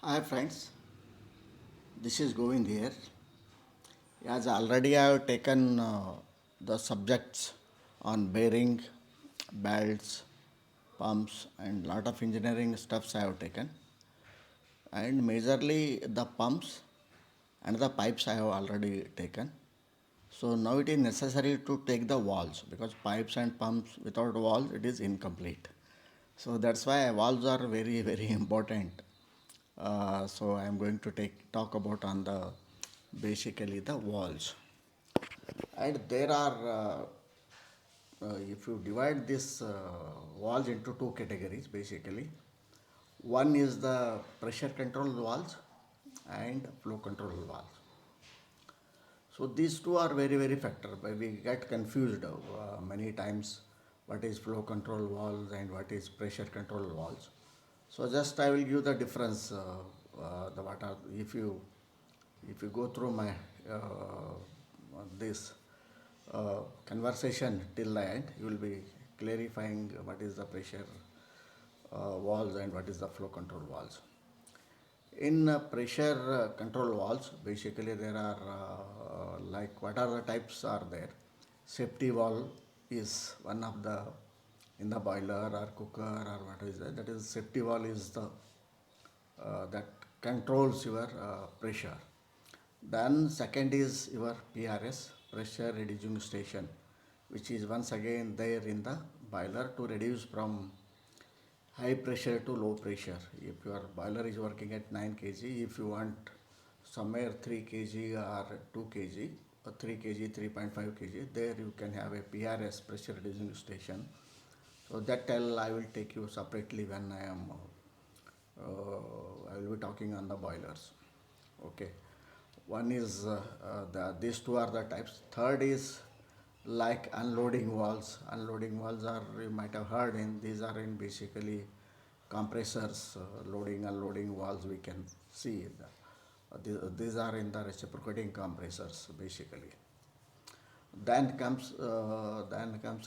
Hi friends, this is Govind here. As already I have taken the subjects on bearing, belts, pumps and lot of engineering stuffs I have taken, and majorly the pumps and the pipes I have already taken. So now it is necessary to take the valves because pipes and pumps without valves it is incomplete. So that's why valves are very important. So I am going to talk about on the basically the walls, and there are if you divide this walls into two categories basically. One is the pressure control walls and flow control walls. So these two are very factor, but we get confused many times what is flow control valves and what is pressure control valves. So just I will give the difference. The what are if you go through my this conversation till the end, you will be clarifying what is the pressure valves and what is the flow control valves. In pressure control valves, basically there are like what are the types are there. Safety valve is one of the in the boiler or cooker or what is that. That is safety valve is the that controls your pressure. Then second is your PRS, pressure reducing station, which is once again there in the boiler to reduce from high pressure to low pressure. If your boiler is working at 9 kg, if you want somewhere 3 kg or 2 kg or 3 kg, 3.5 kg, there you can have a PRS, pressure reducing station. So that I will take you separately when I will be talking on the boilers. Okay. One is these two are the types. Third is like unloading valves. Unloading valves are, you might have heard, in these are in basically compressors, loading unloading valves we can see. These are in the reciprocating compressors basically. Then comes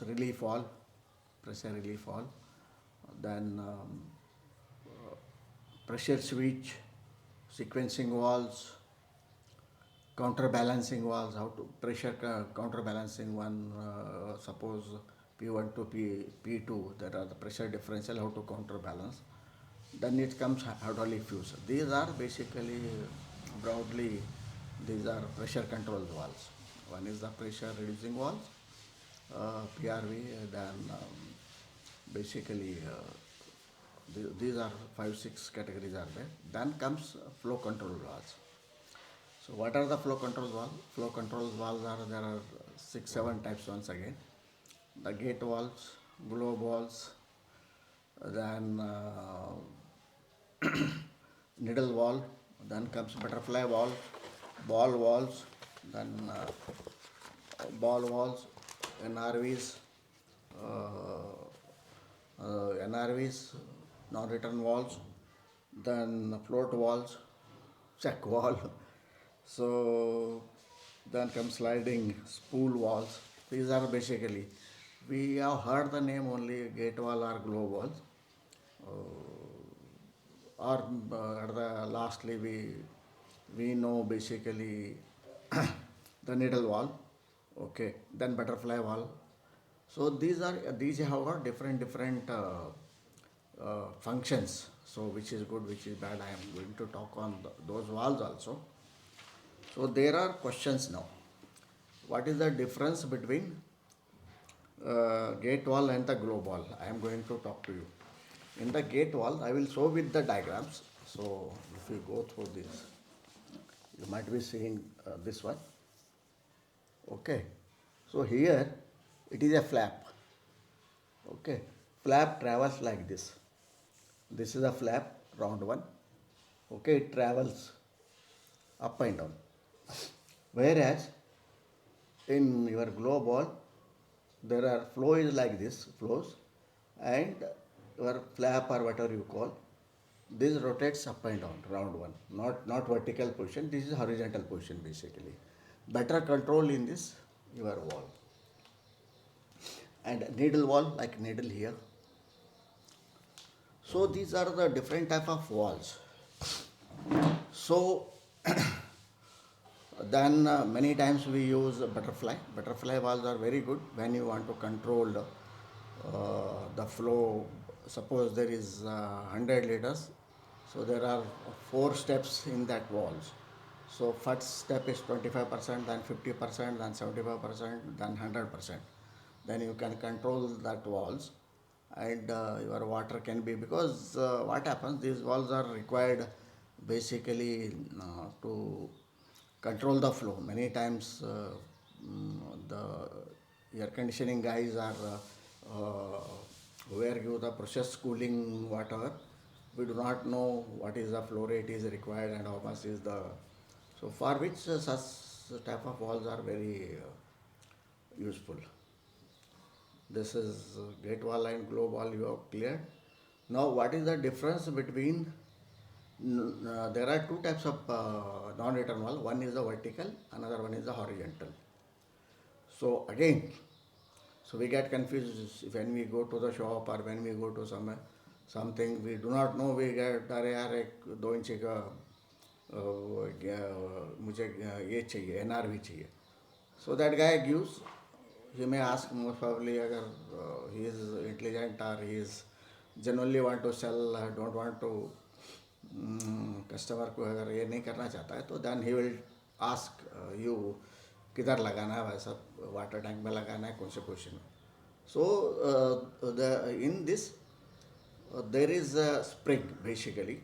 relief valve, pressure relief valve. Then pressure switch, sequencing valves, counterbalancing valves, how to pressure counterbalancing one, suppose P1 to P2, there are the pressure differential, how to counterbalance. Then it comes hydraulic fuse. These are basically broadly, these are pressure control valves. One is the pressure reducing valves, PRV, then basically these are 5 6 categories are there. Then comes flow control valves. So what are the flow control valves? Flow control valves are, there are 6 7 types once again. The gate valves, globe valves, then needle valve, then comes butterfly valve, ball valves, then ball valves, NRVs, NRVs, non-return valves, then float valves, check valve. So then comes sliding spool valves. These are basically, we have heard the name only gate valve or globe valves. Or at the lastly we know basically the needle valve, okay, then butterfly valve. So these have got different functions. So which is good, which is bad, I am going to talk on those valves also. So there are questions now. What is the difference between gate wall and the globe wall? I am going to talk to you. In the gate wall, I will show with the diagrams. So if you go through this, you might be seeing this one. Okay. So here it is a flap. Okay. Flap travels like this. This is a flap, round one. Okay, it travels up and down. Whereas in your globe wall, there are flow is like this, flows, and your flap or whatever you call, this rotates up and down, round one, not vertical position. This is horizontal position basically. Better control in this your wall. And needle wall, like needle here. So these are the different type of walls. So then many times we use butterfly. Butterfly valves are very good when you want to control the flow. Suppose there is 100 liters, so there are four steps in that valve. So first step is 25%, then 50%, then 75%, then 100%. Then you can control that valves, and your water can be, because what happens, these valves are required basically to control the flow. Many times the air conditioning guys are where give the process cooling water. We do not know what is the flow rate is required and how much is the, so for which such type of walls are very useful. This is gate wall and globe wall you have cleared. Now what is the difference between, there are two types of non-return wall. One is the vertical, another one is the horizontal. So again, so we get confused when we go to the shop or when we go to something we do not know. We get, अरे यार एक 2 इंची का मुझे ये चाहिए, NRV चाहिए. So that guy gives, he may ask most probably अगर he is intelligent or he is genuinely want to sell, don't want to customer को अगर ये नहीं करना चाहता है, तो then he will ask you किधर लगाना है, वैसा वाटर टैंक में लगाना है, कौन से पोजीशन में. So in this there is a spring basically.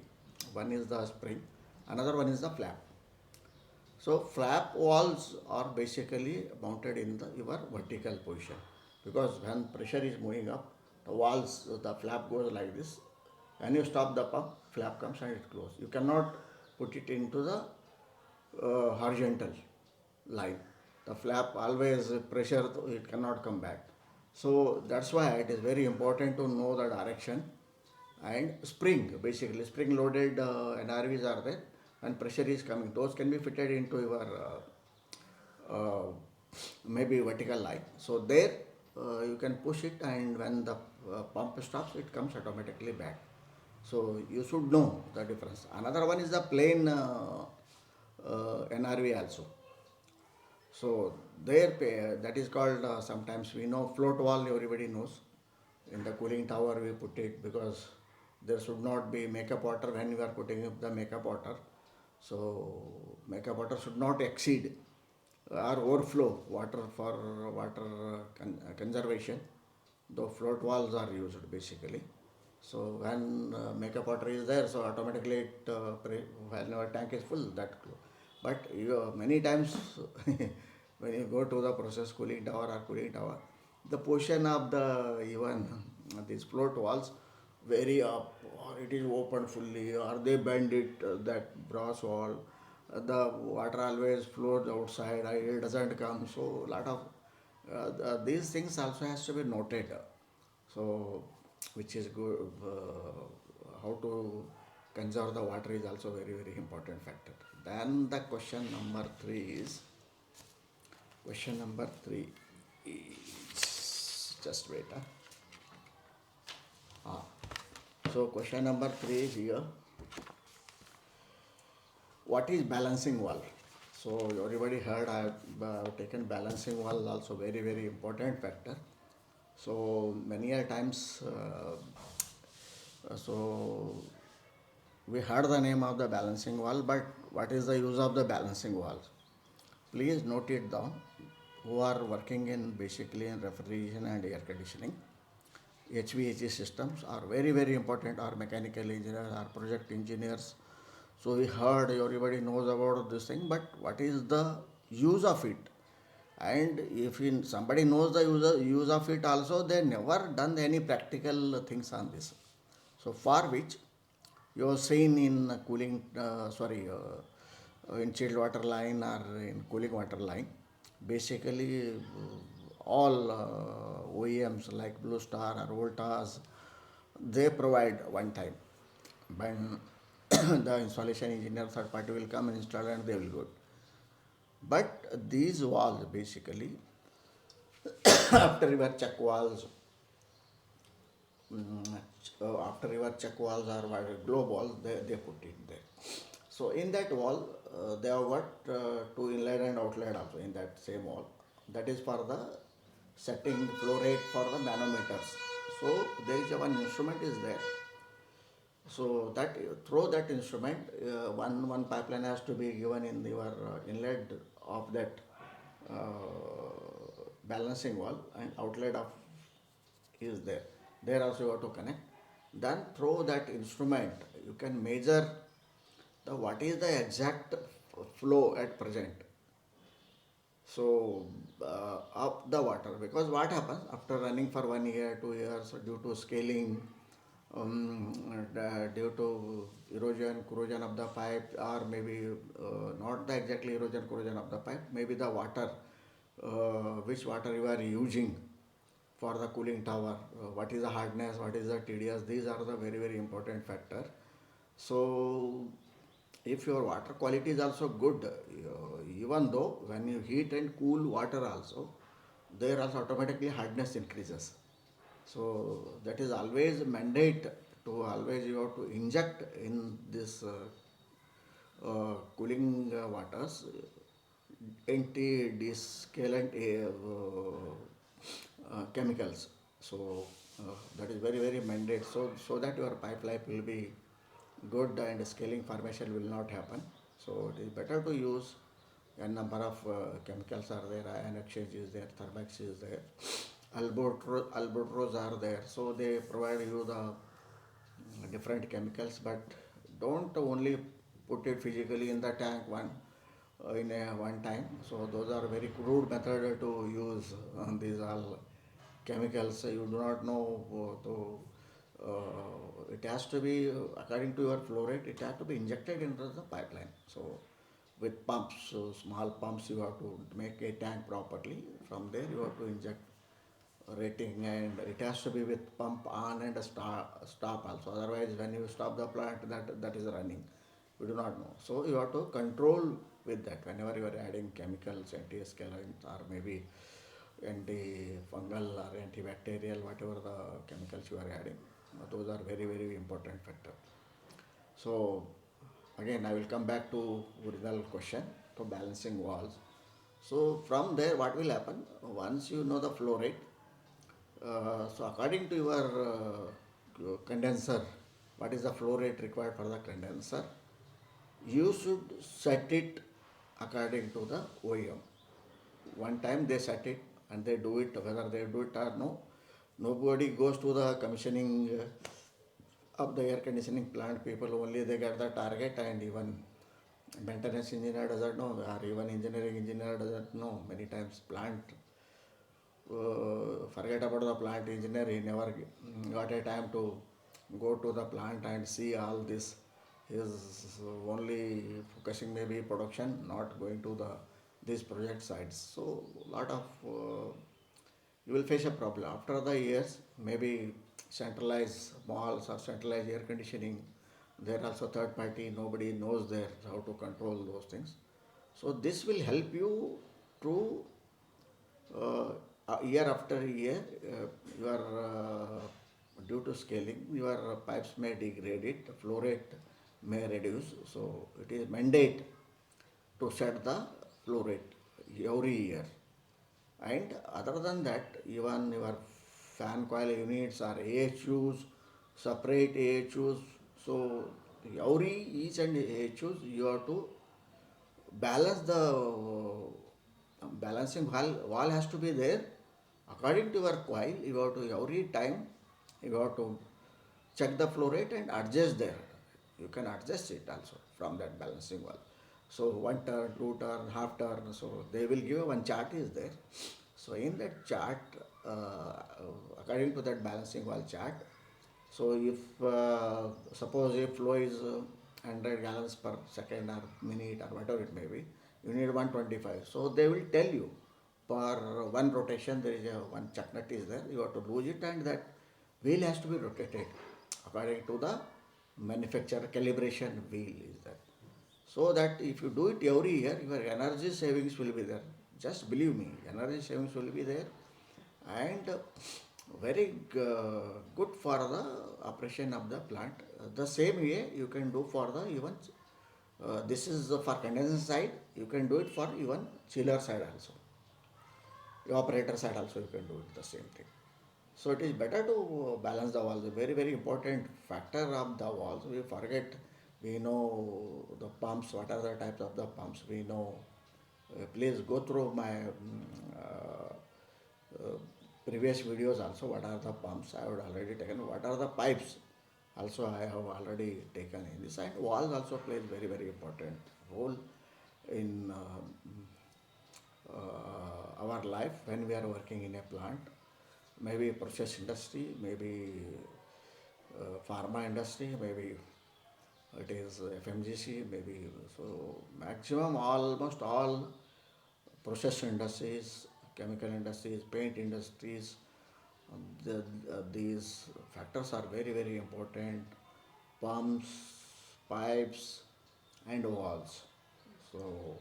One is the spring, another one is the flap. So flap walls are basically mounted in your vertical position, because when pressure is moving up, the walls, the flap goes like this. When you stop the pump, flap comes and it closes. You cannot put it into the horizontal line. The flap always pressure, it cannot come back. So that's why it is very important to know the direction. And spring, basically spring loaded NRVs are there, and pressure is coming. Those can be fitted into your maybe vertical line. So there you can push it, and when the pump stops, it comes automatically back. So you should know the difference. Another one is the plain NRV also. So there that is called sometimes we know float wall, everybody knows. In the cooling tower we put it because there should not be makeup water when you are putting up the makeup water. So makeup water should not exceed or overflow water for water conservation. The float walls are used basically. So when makeup water is there, so automatically it when your tank is full, that. But many times when you go to the process cooling tower or cooling tower, the portion of the even these float walls vary up, or it is open fully, or they bend it, that brass wall. The water always flows outside, it doesn't come. So a lot of these things also has to be noted. So which is good. How to conserve the water is also very very important factor. Then the question number 3 is, just wait. So question number 3 is here. What is balancing wall? So everybody heard I have taken balancing wall, also very very important factor. So many a times, so we heard the name of the balancing wall, but what is the use of the balancing wall? Please note it down. Who are working in basically in refrigeration and air conditioning, HVAC systems are very very important, or mechanical engineers or project engineers. So we heard everybody knows about this thing, but what is the use of it? And if somebody knows the use of it also, they never done any practical things on this. So for which you have seen in cooling, in chilled water line or in cooling water line, basically all OEMs like Blue Star or Voltas, they provide one time. When the installation engineer third party will come and install and they will go. But these walls basically, after your check walls, after your check walls or globe walls, they put it there. So in that wall, they have got two inlet and outlet also in that same wall. That is for the setting flow rate for the manometers. So there is a one instrument is there. So that through that instrument, one pipeline has to be given in your inlet of that balancing wall, and outlet of is there. There also you have to connect. Then through that instrument, you can measure the what is the exact flow at present. So of the water, because what happens after running for 1 year, 2 years due to scaling, due to erosion, corrosion of the pipe, or maybe not the exactly erosion, corrosion of the pipe, maybe the water, which water you are using for the cooling tower, what is the hardness, what is the TDS, these are the very very important factor. So if your water quality is also good, even though when you heat and cool water also, there also automatically hardness increases. So that is always mandate to always you have to inject in this cooling waters anti-descalant chemicals. So that is very very mandate. So that your pipe life will be good and scaling formation will not happen. So it is better to use a number of chemicals are there, ion exchange is there, thermax is there, albatros are there. So they provide you the different chemicals, but don't only put it physically in the tank in a one time. So those are very crude method to use these all chemicals. You do not know it has to be according to your flow rate. It has to be injected into the pipeline. So with pumps, so small pumps, you have to make a tank properly. From there, you have to inject rating, and it has to be with pump on and a stop also. Otherwise, when you stop the plant, that is running. We do not know. So you have to control with that whenever you are adding chemicals, anti-scalants, or maybe anti-fungal or antibacterial, whatever the chemicals you are adding. Those are very very important factor. So again, I will come back to original question to balancing walls. So from there, what will happen once you know the flow rate? So according to your condenser, what is the flow rate required for the condenser? You should set it according to the OEM. One time they set it and they do it, whether they do it or no. Nobody goes to the commissioning of the air conditioning plant. People only they get the target, and even maintenance engineer doesn't know, or even engineering engineer doesn't know. Many times plant forget about the plant engineer. He never got a time to go to the plant and see all this. He is only focusing maybe production, not going to the these project sites. So lot of you will face a problem after the years. Maybe centralized malls or centralized air conditioning. There also third party. Nobody knows there how to control those things. So this will help you to uh, year after year, your due to scaling, your pipes may degrade it, flow rate may reduce. So it is mandate to set the flow rate every year. And other than that, even your fan coil units or AHUs, separate AHUs. So every each and AHUs you have to balance the balancing wall has to be there according to your coil. You have to every time you have to check the flow rate and adjust there. You can adjust it also from that balancing wall. So one turn, two turn, half turn. So they will give one chart is there. So in that chart, according to that balancing wall chart, so if suppose if flow is 100 gallons per second or minute or whatever it may be, you need 125. So they will tell you for one rotation there is a one chuck nut is there. You have to lose it, and that wheel has to be rotated according to the manufacturer calibration wheel is there. So that if you do it every year, your energy savings will be there. Just believe me, energy savings will be there, and very good for the operation of the plant. The same way you can do for the even This is for condenser side. You can do it for even chiller side also. Evaporator side also you can do it the same thing. So it is better to balance the walls. A very very important factor of the walls. We forget. We know the pumps. What are the types of the pumps? We know. Please go through my uh, previous videos also. What are the pumps? I have already taken. What are the pipes? Also I have already taken in this. And walls also plays very very important role in our life when we are working in a plant, maybe process industry, maybe pharma industry, maybe it is FMGC, maybe. So maximum almost all process industries, chemical industries, paint industries, these factors are very very important. Pumps, pipes, and walls. So,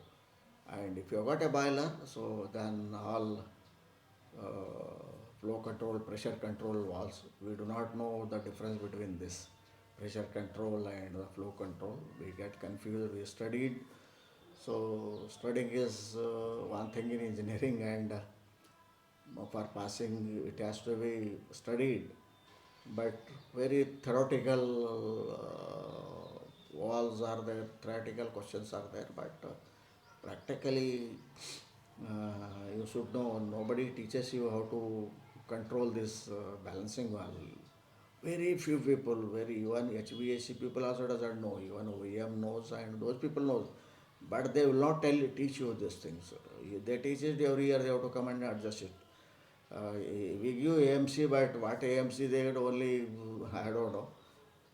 and if you got a boiler, so then all flow control, pressure control valves. We do not know the difference between this pressure control and the flow control. We get confused. We studied. So studying is one thing in engineering, and for passing it has to be studied. But very theoretical walls are there, theoretical questions are there, but practically you should know. Nobody teaches you how to control this balancing valve. Very few people, very even HVAC people also doesn't know. Even OEM knows, and those people knows, but they will not teach you these things. They teach it every year. They have to come and adjust it. We give AMC, but what AMC they get only I don't know.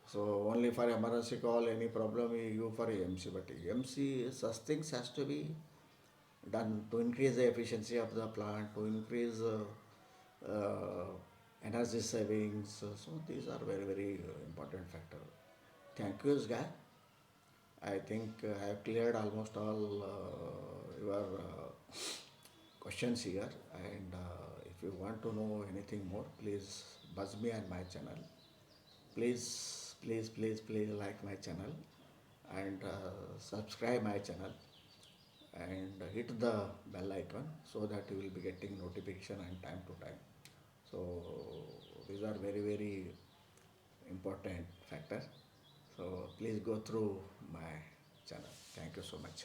So only for emergency call, any problem we give for AMC, but AMC such things has to be done to increase the efficiency of the plant, to increase energy savings. So these are very very important factor. Thank you, guy. I think I have cleared almost all your questions here. And if you want to know anything more, please buzz me on my channel. Please like my channel and subscribe my channel and hit the bell icon so that you will be getting notification and time to time. So these are very very important factor. So please go through my channel. Thank you so much.